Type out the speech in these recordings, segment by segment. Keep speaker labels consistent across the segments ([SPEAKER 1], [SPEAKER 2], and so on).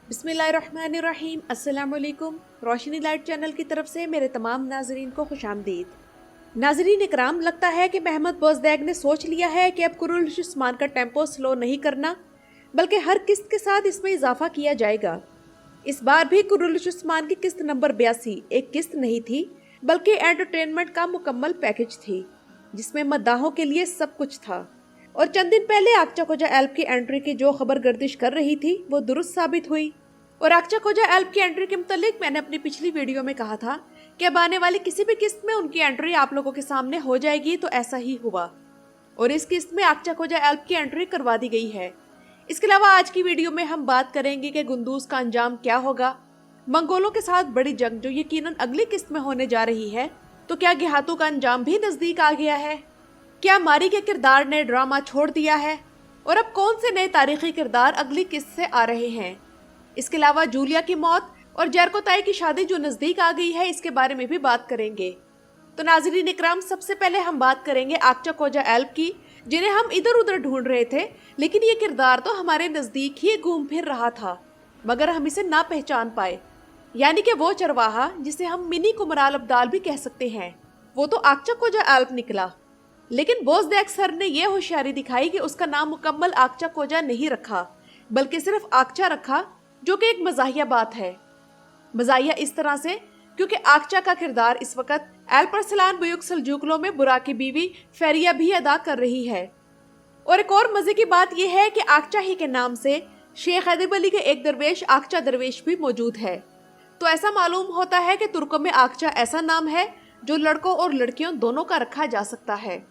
[SPEAKER 1] बिस्मिल्लाहिर्रहमानिर्रहीम। अस्सलाम वालेकुम। रोशनी लाइट चैनल की तरफ से मेरे तमाम नाजरीन को खुशामदीद। नाजरीन इकराम, लगता है कि महमद बोज़दैक ने सोच लिया है कि अब कुरुल्श उस्मान का टेम्पो स्लो नहीं करना, बल्कि हर किस्त के साथ इसमें इजाफा किया जाएगा। इस बार भी कुरुल्श उस्मान की किस्त नंबर 82 एक किस्त नहीं थी, बल्कि एंटरटेनमेंट का मुकम्मल पैकेज थी, जिसमें मद्दाहों के लिए सब कुछ था। और चंद दिन पहले आक्चा कोजा एल्ब की एंट्री की जो खबर गर्दिश कर रही थी वो दुरुस्त साबित हुई। और आक्चा कोजा एल्ब की एंट्री के मुतालिक मैंने अपनी पिछली वीडियो में कहा था कि अब आने वाली किसी भी किस्त में उनकी एंट्री आप लोगों के सामने हो जाएगी, तो ऐसा ही हुआ और इस किस्त में आक्चा कोजा एल्ब की एंट्री करवा दी गई है। इसके अलावा आज की वीडियो में हम बात करेंगे कि गुंदूज का अंजाम क्या होगा, मंगोलों के साथ बड़ी जंग जो यकीनन अगली किस्त में होने जा रही है, तो क्या गेहातू का अंजाम भी नजदीक आ गया है, क्या मारी के किरदार ने ड्रामा छोड़ दिया है और अब कौन से नए तारीखी किरदार अगली किस्त से आ रहे हैं। इसके अलावा जूलिया की मौत और जैरको ताई की शादी जो नजदीक आ गई है, इसके बारे में भी बात करेंगे। तो नाज़रीन इकराम, सबसे पहले हम बात करेंगे आक्चा कोजा एल्ब की, जिन्हें हम इधर उधर ढूंढ रहे थे, लेकिन ये किरदार तो हमारे नजदीक ही घूम फिर रहा था मगर हम इसे ना पहचान पाए। यानी कि वो चरवाहा जिसे हम मिनी कुमराल अब्दाल भी कह सकते हैं, वो तो आक्चा कोजा एल्ब निकला। लेकिन बोज़दैक सर ने यह होशियारी दिखाई कि उसका नाम मुकम्मल आक्चा कोजा नहीं रखा, बल्कि सिर्फ आक्चा रखा, जो कि एक मजाहिया बात है। मजाहिया इस तरह से क्योंकि आक्चा का किरदार इस वक्त एल्परसलान बुयुक सल्जूकलों में बुरा की बीवी फेरिया भी अदा कर रही है। और एक और मजे की बात यह है कि आक्चा ही के नाम से शेख हैदर अली के एक दरवेश आक्चा दरवेश भी मौजूद है। तो ऐसा मालूम होता है कि तुर्कों में आक्चा ऐसा नाम है जो लड़कों और लड़कियों दोनों का रखा जा सकता है,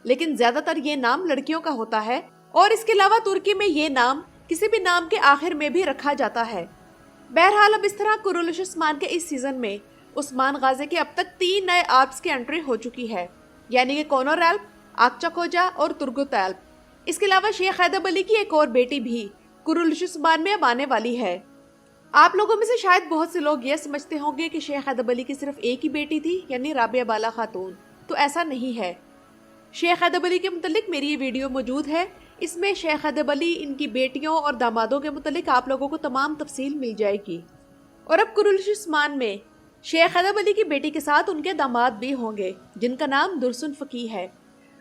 [SPEAKER 1] लेकिन ज्यादातर ये नाम लड़कियों का होता है। और इसके अलावा तुर्की में ये नाम किसी भी नाम के आखिर में भी रखा जाता है। बहरहाल अब इस तरह कुरुल्श उस्मान के इस सीजन में उस्मान गाजी के अब तक 3 नए आल्प्स की एंट्री हो चुकी है, यानी कि कोनर एल्ब, आक्चा कोजा और तुर्गुत एल्ब। इसके अलावा शेख हैदर अली की एक और बेटी भी कुरुल्श उस्मान में अब आने वाली है। आप लोगों में से शायद बहुत से लोग ये समझते होंगे कि शेख हैदर अली की सिर्फ एक ही बेटी थी, यानी राबिया बाला खातून। तो ऐसा नहीं है। शेख हैदर अली के मुतालिक मेरी ये वीडियो मौजूद है, इसमें शेख हैदर अली, इनकी बेटियों और दामादों के मुतालिक आप लोगों को तमाम तफसील मिल जाएगी। और अब कुरुल्श उस्मान में शेख हैदर अली की बेटी के साथ उनके दामाद भी होंगे, जिनका नाम दुर्सुन फकी है।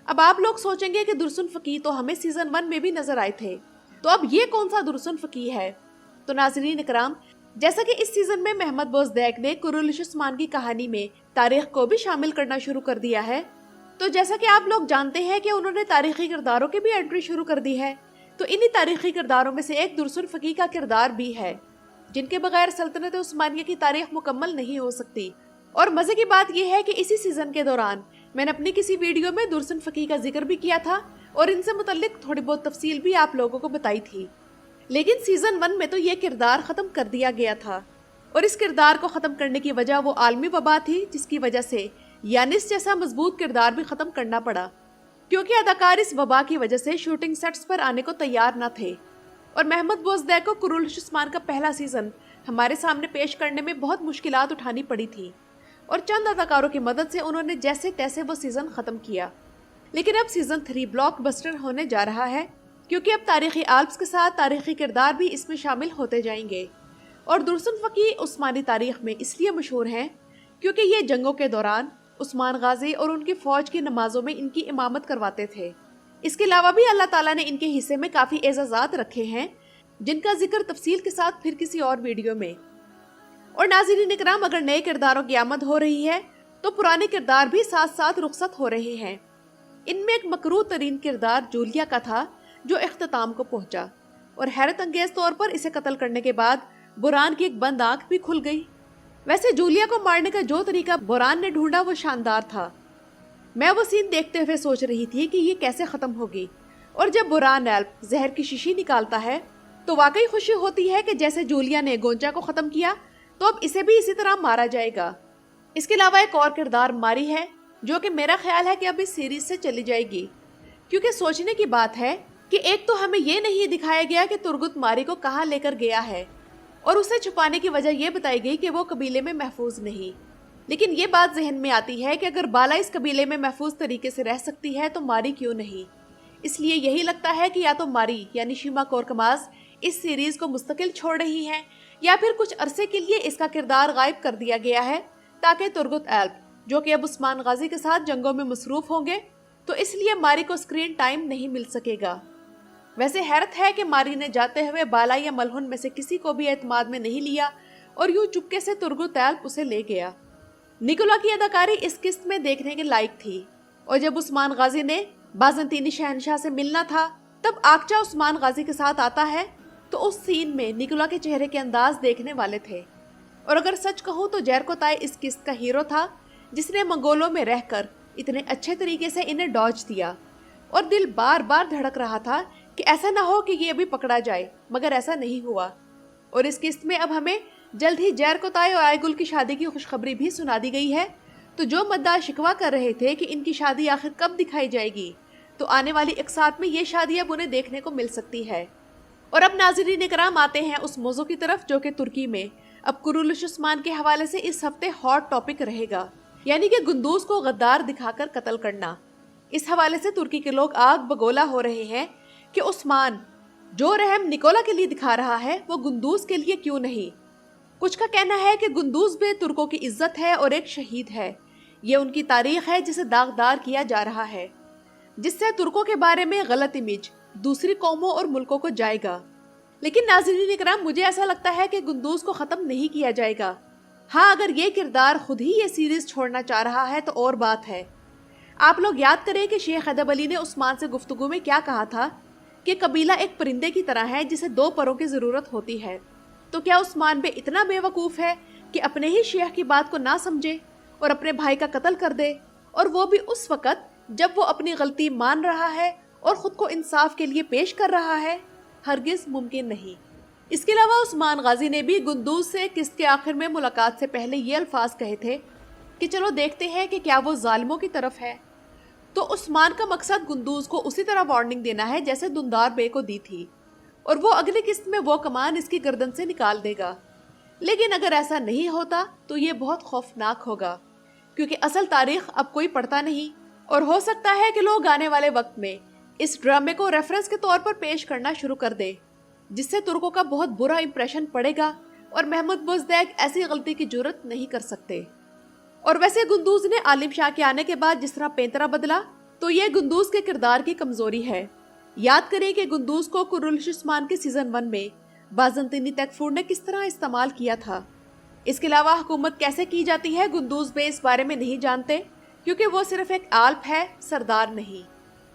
[SPEAKER 1] अब आप लोग सोचेंगे कि दुर्सुन फकी तो हमें सीजन 1 में भी नजर आए थे, तो अब ये कौन सा दुर्सुन फकी है। तो नाज़रीन इकराम, जैसा कि इस सीजन में महमद बोज़दैक ने कुरुल्श उस्मान की कहानी में तारीख को भी शामिल करना शुरू कर दिया है, तो जैसा कि आप लोग जानते हैं कि उन्होंने तारीखी किरदारों की भी एंट्री शुरू कर दी है। तो इन्हीं तारीखी किरदारों में से एक दुर्सुन फकी का किरदार भी है, जिनके बगैर सल्तनत उस्मानिया की तारीख मुकम्मल नहीं हो सकती। और मजे की बात यह है कि इसी सीजन के दौरान मैंने अपनी किसी वीडियो में दुर्सुन फकी का जिक्र भी किया था और इनसे मुतल्लिक थोड़ी बहुत तफसील भी आप लोगों को बताई थी। लेकिन सीजन 1 में तो ये किरदार खत्म कर दिया गया था, और इस किरदार को खत्म करने की वजह वो आलमी वबा थी, जिसकी वजह से यानिस जैसा मजबूत किरदार भी खत्म करना पड़ा, क्योंकि अदाकार इस वबा की वजह से शूटिंग सेट्स पर आने को तैयार न थे। और महमद बोज़दैक को कुरुल्श उस्मान का पहला सीजन हमारे सामने पेश करने में बहुत मुश्किलात उठानी पड़ी थी, और चंद अदाकारों की मदद से उन्होंने जैसे तैसे वो सीजन खत्म किया। लेकिन अब सीजन 3 ब्लॉकबस्टर होने जा रहा है, क्योंकि अब तारीखी आल्प्स के साथ तारीखी किरदार भी इसमें शामिल होते जाएंगे। और दुर्सुन फकी उस्मानी तारीख में इसलिए मशहूर हैं क्योंकि ये जंगों के दौरान उस्मान गाजी और उनकी फौज की नमाजों में इनकी इमामत करवाते थे। इसके अलावा भी अल्लाह ताला ने इनके हिस्से में काफी एजाजात रखे हैं, जिनका जिक्र तफसील के साथ फिर किसी और वीडियो में। और नाज़रीन इकराम, अगर नए किरदारों की आमद हो रही है तो पुराने किरदार भी साथ साथ रुखसत हो रहे हैं। इनमें एक मकरूह तरीन किरदार जूलिया का था, जो इख्तिताम को पहुंचा, और हैरत अंगेज तौर पर इसे कत्ल करने के बाद बुरान की एक बंद आंख भी खुल गई। वैसे जूलिया को मारने का जो तरीका बुरान ने ढूंढा वो शानदार था। मैं वो सीन देखते हुए सोच रही थी कि ये कैसे खत्म होगी, और जब बुरान एल्ब जहर की शीशी निकालता है तो वाकई खुशी होती है कि जैसे जूलिया ने गोंचा को खत्म किया, तो अब इसे भी इसी तरह मारा जाएगा। इसके अलावा एक और किरदार मारी है, जो कि मेरा ख्याल है कि अब इस सीरीज से चली जाएगी, क्योंकि सोचने की बात है कि एक तो हमें ये नहीं दिखाया गया कि तुर्गुत मारी को कहाँ लेकर गया है, और उसे छुपाने की वजह यह बताई गई कि वो कबीले में महफूज नहीं। लेकिन ये बात जहन में आती है कि अगर बाला इस कबीले में महफूज तरीके से रह सकती है तो मारी क्यों नहीं। इसलिए यही लगता है कि या तो मारी यानी शीमा कोरकमाज इस सीरीज को मुस्तकिल छोड़ रही हैं, या फिर कुछ अरसे के लिए इसका किरदार गायब कर दिया गया है ताकि तुर्गुत एल्प, जो कि अब उस्मान गाजी के साथ जंगों में मसरूफ होंगे, तो इसलिए मारी को स्क्रीन टाइम नहीं मिल सकेगा। वैसे हैरत है कि मारी ने जाते हुए बाला या मलहुन में से किसी को भी एतमाद में नहीं लिया और यूं चुपके से तुर्गुत एल्प उसे ले गया। निकोला की अदाकारी इस किस्त में देखने के लायक थी, और जब उस्मान गाजी ने बाज़ंतीनी शहनशाह से मिलना था तब आकचा उस्मान गाजी के साथ आता है, तो उस सीन में निकोला के चेहरे के अंदाज देखने वाले थे। और अगर सच कहूँ तो जरकोताई इस किस्त का हीरो था, जिसने मंगोलों में रहकर इतने अच्छे तरीके से इन्हें डॉज दिया, और दिल बार बार धड़क रहा था कि ऐसा ना हो कि ये अभी पकड़ा जाए, मगर ऐसा नहीं हुआ। और इस किस्त में अब हमें जल्द ही जरकोताई और आयगुल की शादी की खुशखबरी भी सुना दी गई है। तो जो मद्दार शिकवा कर रहे थे कि इनकी शादी आखिर कब दिखाई जाएगी, तो आने वाली एक साथ में ये शादी अब उन्हें देखने को मिल सकती है। और अब नाज़रीन इकराम आते हैं उस मौजू की तरफ जो कि तुर्की में अब कुरुलुश उस्मान के हवाले से इस हफ्ते हॉट टॉपिक रहेगा, यानी कि गुंदूज को गद्दार दिखाकर कत्ल करना। इस हवाले से तुर्की के लोग आग बगोला हो रहे हैं कि उस्मान जो रहम निकोला के लिए दिखा रहा है वो गुंदूज के लिए क्यों नहीं। कुछ का कहना है कि गुंदूज भी तुर्कों की इज्जत है और एक शहीद है। ये उनकी तारीख है जिसे दागदार किया जा रहा है, जिससे तुर्कों के बारे में गलत इमेज दूसरी कौमों और मुल्कों को जाएगा। लेकिन नाज़रीन इकराम, मुझे ऐसा लगता है कि गुंदूज को खत्म नहीं किया जाएगा। हाँ, अगर ये किरदार खुद ही ये सीरीज छोड़ना चाह रहा है तो और बात है। आप लोग याद करें कि शेख अदब अली ने उस्मान से गुफ्तगू में क्या कहा था कि कबीला एक परिंदे की तरह है जिसे 2 परों की जरूरत होती है। तो क्या उस्मान भी इतना बेवकूफ है कि अपने ही शेख की बात को ना समझे और अपने भाई का कत्ल कर दे, और वो भी उस वक़्त जब वो अपनी गलती मान रहा है और खुद को इंसाफ के लिए पेश कर रहा है? हरगिज मुमकिन नहीं। इसके अलावा उस्मान गाजी ने भी गुंदूज से किस्त के आखिर में मुलाकात से पहले ये अल्फाज कहे थे कि चलो देखते हैं कि क्या वो जालिमों की तरफ है। तो उस्मान का मकसद गुंदूज को उसी तरह वार्निंग देना है जैसे दुंदार बे को दी थी, और वो अगली किस्त में वो कमान इसकी गर्दन से निकाल देगा। लेकिन अगर ऐसा नहीं होता तो ये बहुत खौफनाक होगा, क्योंकि असल तारीख अब कोई पढ़ता नहीं, और हो सकता है कि लोग आने वाले वक्त में इस ड्रामे को रेफरेंस के तौर पर पेश करना शुरू कर दे, जिससे तुर्कों का बहुत बुरा इंप्रेशन पड़ेगा और महमूद बुज़दैग ऐसी गलती की जुर्रत नहीं कर सकते। और वैसे गुंदूज ने आलिम शाह के आने के बाद जिस तरह पैंतरा बदला, तो ये गुंदूज के किरदार की कमजोरी है। याद करें कि गुंदूज को कुरुलुश उस्मान के सीजन 1 में बाज़ंतीनी तैकफूर ने किस तरह इस्तेमाल किया था। इसके अलावा हुकूमत कैसे की जाती है गुंदूज बे इस बारे में नहीं जानते, क्योंकि वो सिर्फ एक आल्प है, सरदार नहीं।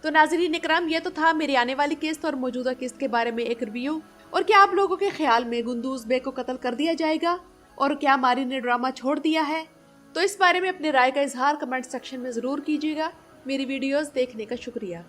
[SPEAKER 1] तो नाज़रीन इकराम, ये तो था मेरी आने वाली किस्त और मौजूदा किस्त के बारे में एक रिव्यू। और क्या आप लोगों के ख्याल में गुंदूज बे को कत्ल कर दिया जाएगा, और क्या मारी ने ड्रामा छोड़ दिया है? तो इस बारे में अपनी राय का इजहार कमेंट सेक्शन में ज़रूर कीजिएगा। मेरी वीडियोस देखने का शुक्रिया।